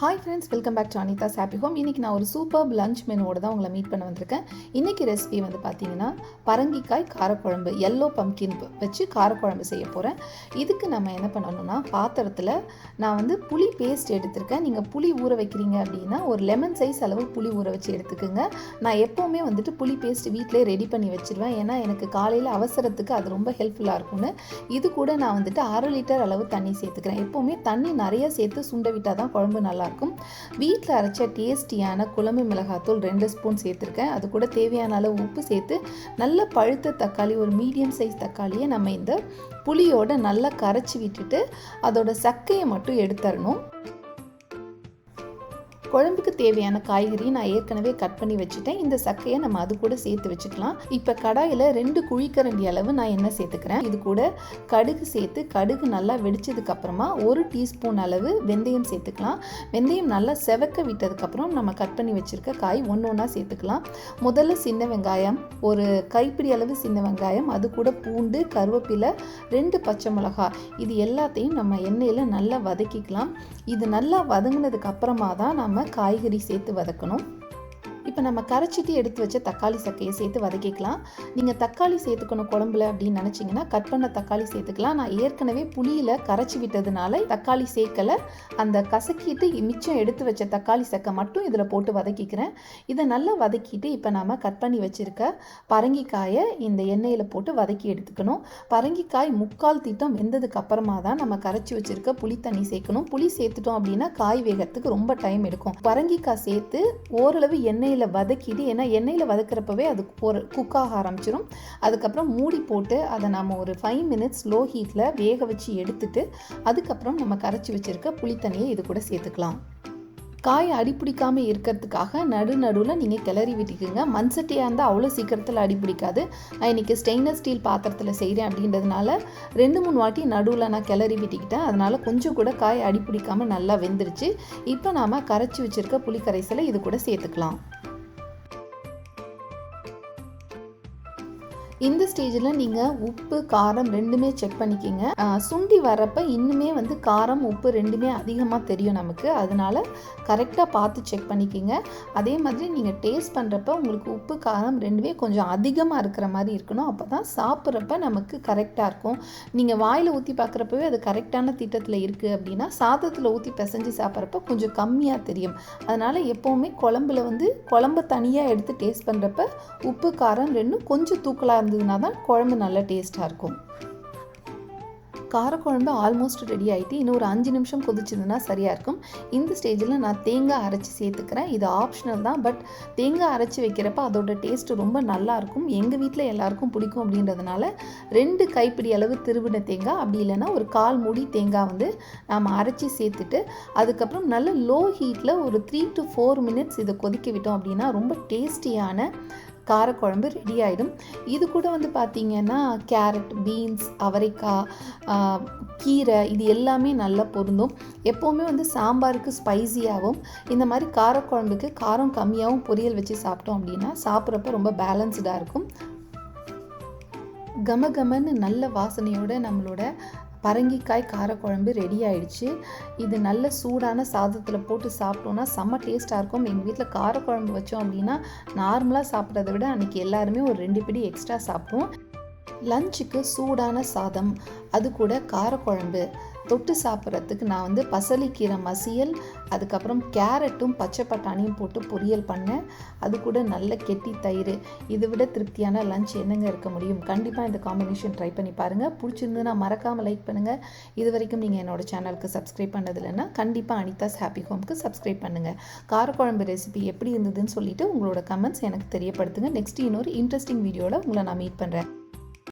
Hi friends, welcome back to Anitha's Happy Home. இன்னைக்கு நான் ஒரு சூப்பர் லஞ்ச் மெனுவோட தான் உங்களை மீட் பண்ண வந்திருக்கேன். இன்னைக்கு ரெசிபி வந்து பார்த்தீங்கன்னா பரங்கிக்காய் காரக்குழம்பு, எல்லோ பம்கின் வச்சு காரக்குழம்பு செய்ய போகிறேன். இதுக்கு நம்ம என்ன பண்ணணும்னா, பாத்திரத்தில் நான் வந்து புளி பேஸ்ட் எடுத்திருக்கேன். நீங்கள் புளி ஊற வைக்கிறீங்க அப்படின்னா ஒரு லெமன் சைஸ் அளவு புளி ஊற வச்சு எடுத்துக்கோங்க. நான் எப்போவுமே வந்துட்டு புளி பேஸ்ட் வீட்டிலே ரெடி பண்ணி வச்சுருவேன். ஏன்னா எனக்கு காலையில் அவசரத்துக்கு அது ரொம்ப ஹெல்ப்ஃபுல்லாக இருக்கும்னு. இது கூட நான் வந்துட்டு 1/2 லிட்டர் அளவு தண்ணி சேர்த்துக்கிறேன். எப்போவுமே தண்ணி நிறைய சேர்த்து சுண்ட விட்டால் தான் குழம்பு நல்லா இருக்கும். வீட்டில் அரைச்ச டேஸ்டியான குழம்பு மிளகாத்தூள் 2 ஸ்பூன் சேர்த்துருக்கேன். அது கூட தேவையான அளவு உப்பு சேர்த்து நல்ல பழுத்த தக்காளி, ஒரு மீடியம் சைஸ் தக்காளியை நம்ம இந்த புளியோட நல்லா கரைச்சி விட்டுட்டு அதோட சக்கையை மட்டும் எடுத்துடணும். குழம்புக்கு தேவையான காய்கறி நான் ஏற்கனவே கட் பண்ணி வச்சுட்டேன். இந்த சக்கையை நம்ம அது கூட சேர்த்து வச்சுக்கலாம். இப்போ கடாயில் 2 குழிக்கரண்டி அளவு நான் எண்ணெய் சேர்த்துக்கிறேன். இது கூட கடுகு சேர்த்து கடுகு நல்லா வெடிச்சதுக்கு அப்புறமா 1 டீஸ்பூன் அளவு வெந்தயம் சேர்த்துக்கலாம். வெந்தயம் நல்லா செவக்க விட்டதுக்கப்புறம் நம்ம கட் பண்ணி வச்சுருக்க காய் ஒன்றா சேர்த்துக்கலாம். முதல்ல சின்ன வெங்காயம், ஒரு கைப்பிடி அளவு சின்ன வெங்காயம், அது கூட பூண்டு, கருவேப்பிலை, 2 பச்சை மிளகாய், இது எல்லாத்தையும் நம்ம எண்ணெயில் நல்லா வதக்கிக்கலாம். இது நல்லா வதங்கினதுக்கு அப்புறமா தான் நம்ம காய்கறி சேர்த்து வதக்கணும். இப்போ நம்ம கரைச்சிட்டு எடுத்து வச்ச தக்காளி சக்கையை சேர்த்து வதக்கிக்கலாம். நீங்கள் தக்காளி சேர்த்துக்கணும் குழம்புல அப்படின்னு நினச்சிங்கன்னா கட் பண்ண தக்காளி சேர்த்துக்கலாம். நான் ஏற்கனவே புளியில் கரைச்சி விட்டதுனால தக்காளி சேர்க்கலை. அந்த கசக்கிட்டு மிச்சம் எடுத்து வச்ச தக்காளி சக்கை மட்டும் இதில் போட்டு வதக்கிக்கிறேன். இதை நல்லா வதக்கிட்டு இப்போ நம்ம கட் பண்ணி வச்சுருக்க பரங்கிக்காயை இந்த எண்ணெயில் போட்டு வதக்கி எடுத்துக்கணும். பரங்கிக்காய் 3/4 தீட்டம் வெந்ததுக்கு அப்புறமா தான் நம்ம கரைச்சி வச்சுருக்க புளி தண்ணி சேர்க்கணும். புளி சேர்த்துட்டோம் அப்படின்னா காய் வேகிறதுக்கு ரொம்ப டைம் எடுக்கும். பரங்கிக்காய் சேர்த்து ஓரளவு எண்ணெயில் வதக்கிட்டு, ஏன்னா எண்ணெயில் வதக்கிறப்பவே அது ஒரு குக் ஆக ஆரம்பிச்சிடும். அதுக்கப்புறம் மூடி போட்டு அதை நம்ம ஒரு 5 மினிட்ஸ் லோ ஹீட்டில் வேக வச்சு எடுத்துட்டு அதுக்கப்புறம் நம்ம கரைச்சி வச்சுருக்க புளி தண்ணியை இது கூட சேர்த்துக்கலாம். காய் அடிப்பிடிக்காமல் இருக்கிறதுக்காக நடுவில் நீங்கள் கிளறி விட்டுக்குங்க. மண் சட்டியாக இருந்தால் அவ்வளோ சீக்கிரத்தில் அடிப்பிடிக்காது. நான் இன்றைக்கி ஸ்டெயின்லெஸ் ஸ்டீல் பாத்திரத்தில் செய்கிறேன் அப்படின்றதுனால 2-3 வாட்டி நடுவில் நான் கிளறி விட்டுக்கிட்டேன். அதனால் கொஞ்சம் கூட காய் அடிப்பிடிக்காமல் நல்லா வெந்துருச்சு. இப்போ நாம் கரைச்சி வச்சுருக்க புளி கரைசலை இது கூட சேர்த்துக்கலாம். இந்த ஸ்டேஜில் நீங்கள் உப்பு, காரம் ரெண்டுமே செக் பண்ணிக்கிங்க. சுண்டி வரப்போ இன்னுமே வந்து காரம், உப்பு ரெண்டுமே அதிகமாக தெரியும் நமக்கு. அதனால் கரெக்டாக பார்த்து செக் பண்ணிக்கிங்க. அதே மாதிரி நீங்கள் டேஸ்ட் பண்ணுறப்ப உங்களுக்கு உப்பு, காரம் ரெண்டுமே கொஞ்சம் அதிகமாக இருக்கிற மாதிரி இருக்கணும். அப்போ தான் சாப்பிட்றப்ப நமக்கு கரெக்டாக இருக்கும். நீங்கள் வாயில் ஊற்றி பார்க்குறப்பவே அது கரெக்டான திட்டத்தில் இருக்குது அப்படின்னா சாதத்தில் ஊற்றி பிசைஞ்சு சாப்பிட்றப்ப கொஞ்சம் கம்மியாக தெரியும். அதனால் எப்போவுமே குழம்பை தனியாக எடுத்து டேஸ்ட் பண்ணுறப்ப உப்பு, காரம் ரெண்டும் கொஞ்சம் தூக்கலாக இருந்ததுனா தான் குழம்பு நல்லா டேஸ்ட்டாக இருக்கும். காரக்குழம்பு ஆல்மோஸ்ட் ரெடி ஆகிட்டு இன்னும் ஒரு 5 நிமிஷம் கொதிச்சதுன்னா சரியாக இருக்கும். இந்த ஸ்டேஜில் நான் தேங்காய் அரைச்சி சேர்த்துக்கிறேன். இது ஆப்ஷனல் தான், பட் தேங்காய் அரைச்சி வைக்கிறப்ப அதோட டேஸ்ட்டு ரொம்ப நல்லாயிருக்கும். எங்கள் வீட்டில் எல்லாருக்கும் பிடிக்கும் அப்படின்றதுனால 2 கைப்பிடி அளவு திருவின தேங்காய், அப்படி இல்லைன்னா ஒரு 1/4 மூடி தேங்காய் வந்து நாம் அரைச்சி சேர்த்துட்டு அதுக்கப்புறம் நல்ல லோ ஹீட்டில் ஒரு 3 to 4 மினிட்ஸ் இதை கொதிக்க விட்டோம் அப்படின்னா ரொம்ப டேஸ்டியான காரக்குழம்பு ரெடி ஆகிடும். இது கூட வந்து பார்த்திங்கன்னா கேரட், பீன்ஸ், அவரைக்காய், கீரை இது எல்லாமே நல்லா பொருந்தும். எப்போவுமே வந்து சாம்பாருக்கு ஸ்பைசியாகவும் இந்த மாதிரி காரக்குழம்புக்கு காரம் கம்மியாகவும் பொரியல் வச்சு சாப்பிட்டோம் அப்படின்னா சாப்பிட்றப்ப ரொம்ப பேலன்ஸ்டாக இருக்கும். கமகமன்னு நல்ல வாசனையோட நம்மளோட பரங்கிக்காய் காரக்குழம்பு ரெடி ஆயிடுச்சு. இது நல்ல சூடான சாதத்தில் போட்டு சாப்பிட்டோன்னா செம்ம டேஸ்ட்டாக இருக்கும். எங்கள் வீட்டில் காரக்குழம்பு வச்சோம் அப்படின்னா நார்மலாக சாப்பிட்றத விட அன்றைக்கி எல்லாருமே ஒரு 2 பிடி எக்ஸ்ட்ரா சாப்பிடுவோம். லஞ்சுக்கு சூடான சாதம், அது கூட காரக்குழம்பு தொட்டு சாப்பிட்றதுக்கு நான் வந்து பசலிக்கீரை மசியல், அதுக்கப்புறம் கேரட்டும் பச்சை பட்டாணியும் போட்டு பொரியல் பண்ணேன். அது கூட நல்ல கெட்டி தயிர். இதை விட திருப்தியான லஞ்ச் என்னங்க இருக்க முடியும்? கண்டிப்பாக இந்த காம்பினேஷன் ட்ரை பண்ணி பாருங்கள். பிடிச்சிருந்துன்னா மறக்காமல் லைக் பண்ணுங்கள். இது வரைக்கும் நீங்கள் என்னோட சேனலுக்கு சப்ஸ்கிரைப் பண்ணது இல்லைன்னா கண்டிப்பாக அனிதாஸ் ஹாப்பி ஹோம்க்கு சப்ஸ்கிரைப் பண்ணுங்கள். காரக்குழம்பு ரெசிபி எப்படி இருந்ததுன்னு சொல்லிவிட்டு உங்களோட கமெண்ட்ஸ் எனக்கு தெரியப்படுத்துங்க. நெக்ஸ்ட் இன்னொரு இன்ட்ரெஸ்டிங் வீடியோவில் உங்களை நான் மீட் பண்ணுறேன்.